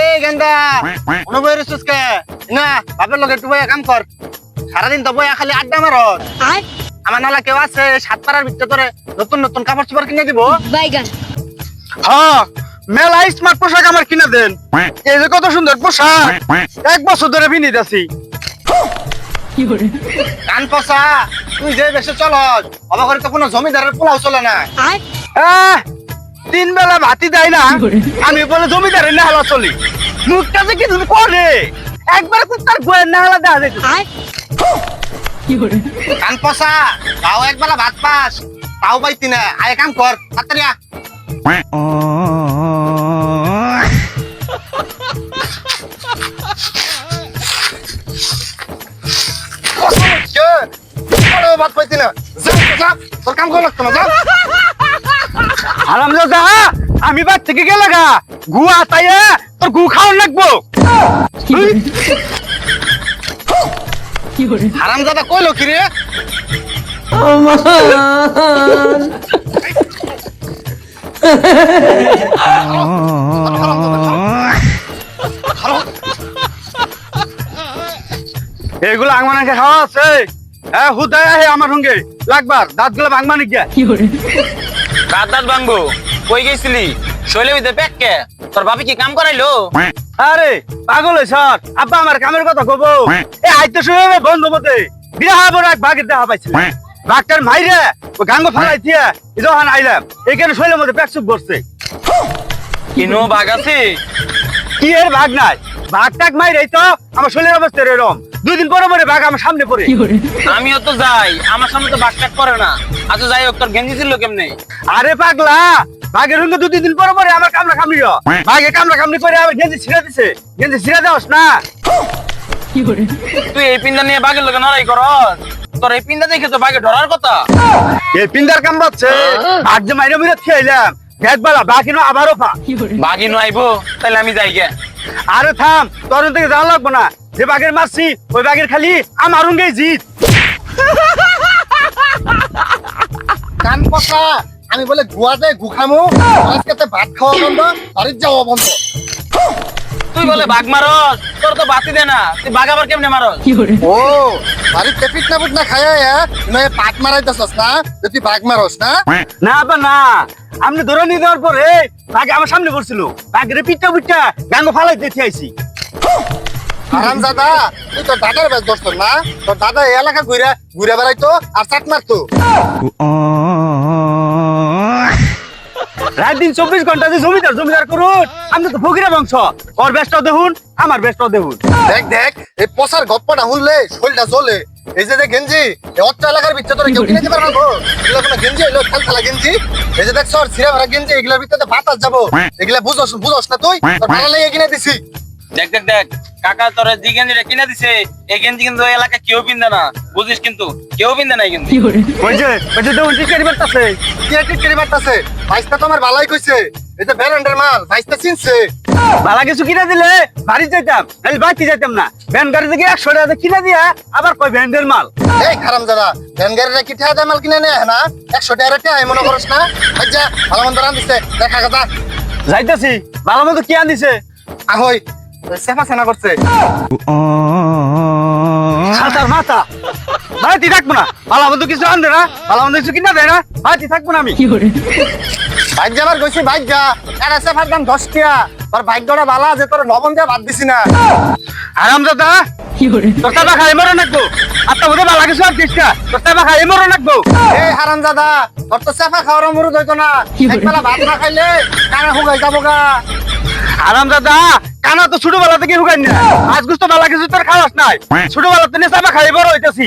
এই গেন্দা অনুবই রিসুসকে না বাপের লগে একটু বইয়া কাম কর সারাদিন তো বইয়া খালি আড্ডা মারত আমার নালা কেউ আছে সাত পাড়ার ভিতরে তোরে নতুন নতুন কাপড় চোপড় কিনে দিব বাইগান হ্যাঁ মেলা স্মার্ট পোশাক আমার কিনে দেন এই যে কত সুন্দর পোশাক এক বছর ধরে বিনিতেছি কান পচা তুই যে বেশি চলস অবাক করে তো কোনো জমিদারের পোলাও চলে না তিন বেলা ভাতি দেয় না আমি বলে জমিদারের নাহালা চলি মুখটা যে কি তুমি করে একবার কুত্তার বইয়ের নাহালা দেওয়া যেত কান পচা তাও একবেলা ভাত পাস তাও পাইতি না আয় কাম কর তাড়াতাড়ি আ ভাত পাইতি না তোর কাম করা লাগতো না আরামদাদা আমি বাদ থেকে গেলে গা গু আতাইয়া তোর গু খাওয়ার লাগবো হারামজাদা কইলো কি রে এগুলো আংমানাকে খাওয়া আছে হ্যাঁ হুদায় আহে আমার সঙ্গে লাগবার দাঁত গুলো ভাঙবানি গিয়া কার দাঁত ভাঙবো কই গেছিলি শৈলে ভিতরে প্যাককে তোর বাপি কি কাম করাইলো আরে পাগল স্যার আব্বা আমার কামের কথা কব এ আইতে শুনে বন্ধ মতে বিয়া বড় এক বাঘের দেখা পাইছিল বাঘটার মাইরে ও গাঙ্গ ফালাই দিয়া যখন আইলাম এখানে শৈলের মধ্যে প্যাকসুক বসছে কিনো বাঘ আছে কি এর বাঘ নাই বাঘ টাক মাইরেই তো আমার শৈলের অবস্থা এরকম দুদিন পরে পরে বাঘ আমার সামনে পড়ে আমিও তো যাই আমার সামনে তো বাঘ টাক করে না আচ্ছা যাই হোক তোর গেঞ্জি ছিল কেমনে আরে পাগলা বাঘের সঙ্গে দুই দিন পরে পরে আমার কামড়া কামড়ি বাঘে কামড়া কামড়ি করে আমার গেঞ্জি ছিঁড়া দিছে গেঞ্জি ছিঁড়া দেওয়াস না তুই এই পিন্দা নিয়ে বাঘের লোকে লড়াই করস তোর এই পিন্দা দেখে তো বাঘে ধরার কথা এই পিন্দার কাম বাচ্ছে বাঘ যে মাইরে মিরে খেয়েলাম দেখবালা বাঘ এনো আবারও পা বাঘি নো আইবো তাহলে আমি যাই গে আরে থাম তোর থেকে জানা লাগবো না যে বাঘের মারছি ওই বাঘের খালি আমার রঙ্গে জিত কান পচা আমি বলে গুয়াতে গুখামু আজকে ভাত খাওয়া বন্ধ বাড়ির যাওয়া বন্ধ তুই বলে বাঘ মারস তোর তো বাতি দে না তুই বাঘ আবার কেমনে মারস ও বাড়ির পেপিট না বুট না খায়া নয় পাট মারাইতেছস না যদি বাঘ মারস না না বা না আপনি ধরে নিয়ে দেওয়ার পরে বাঘ আমার সামনে পড়ছিল বাঘের পিঠটা বুটটা গাঙ্গ ফালাই দেখে আইছি হারামজাদা তুই তো দাদার ব্যাগ দোস্ত না তোর দাদা এই এলাকা ঘুরে ঘুরে বেড়াইতো আর চাট মারতো রাত দিন 24 ঘন্টা যে জমিদার করুন আপনি তো ফকিরের বংশ ওর ব্যস্ত দেখুন আমার ব্যস্ত দেখুন দেখ এই পচার গপ্পটা শুনলে শরীরটা জ্বলে এই যে গেঞ্জি অত্র এলাকার ভিতরে তোরা কেউ কিনে দিতে পারবো এগুলো কোনো গেঞ্জি হইলো খেলা গেঞ্জি এই যে দেখ সর ছিঁড়া ভরা গেঞ্জি এগুলোর ভিতরে বাতাস যাবো এগুলা বুঝোস না তুই তোর ভালো লেগে কিনে দিছি দেখ কাকা তোর যে গেঞ্জিটা কিনে দিছে এই গেঞ্জি কিন্তু ওই এলাকা কেউ পিন্দে না বুঝিস কিন্তু কেউ পিন্দে নাই কিন্তু ওই যে তো উল্টি কেরি বাড়তাছে কি কেরি বাড়তাছে ভাইস্তা তো আমার ভালাই কইছে এই যে ব্র্যান্ডের মাল ভাইস্তা চিনছে ভালা কিছু কিনে দিলে বাড়ি যাইতাম নাহলে বাড়ি যাইতাম না ভ্যান গাড়ি থেকে 100 টাকা কিনে দিয়া আবার কই ব্র্যান্ডের মাল এই খারাম দাদা ভ্যান গাড়িটা কি টাকা মাল কিনে নেয় না 100 টাকা টাকা মনে করছ না আচ্ছা ভালো মন্দ রান দিছে দেখা কথা যাইতাছি ভালো মন্দ কি আন দিছে আহই সেফা সেনা করছে সাতার মাথা ভাইটি থাকবো না ভালো মন্দ কিছু আনবে না ভালো মন্দ কিছু কিনা দেয় না ভাইটি থাকবো না আমি বাইক যাবার কইছি বাইক যা এটা সেফার দাম 10 টাকা তোর ভাগ্যটা ভালো আছে তোর লবণ দিয়ে বাদ দিছি না আরামদাদা তোর টাকা খাই মরো নাকবো আর তো বোধহয় ভালো কিছু আর দিস না তোর টাকা খাই মরো নাকবো এই হারামদাদা তোর তো সেফা খাওয়ার মুরুদ হইতো না একবেলা ভাত না খাইলে কানা হুগাই যাবো গা হারামদাদা কানা তো ছোটবেলা থেকে হুগাই না আজ গুস্ত ভালো কিছু তোর খাওয়াস নাই ছোটবেলা থেকে সেফা খাই বড় হইতাছি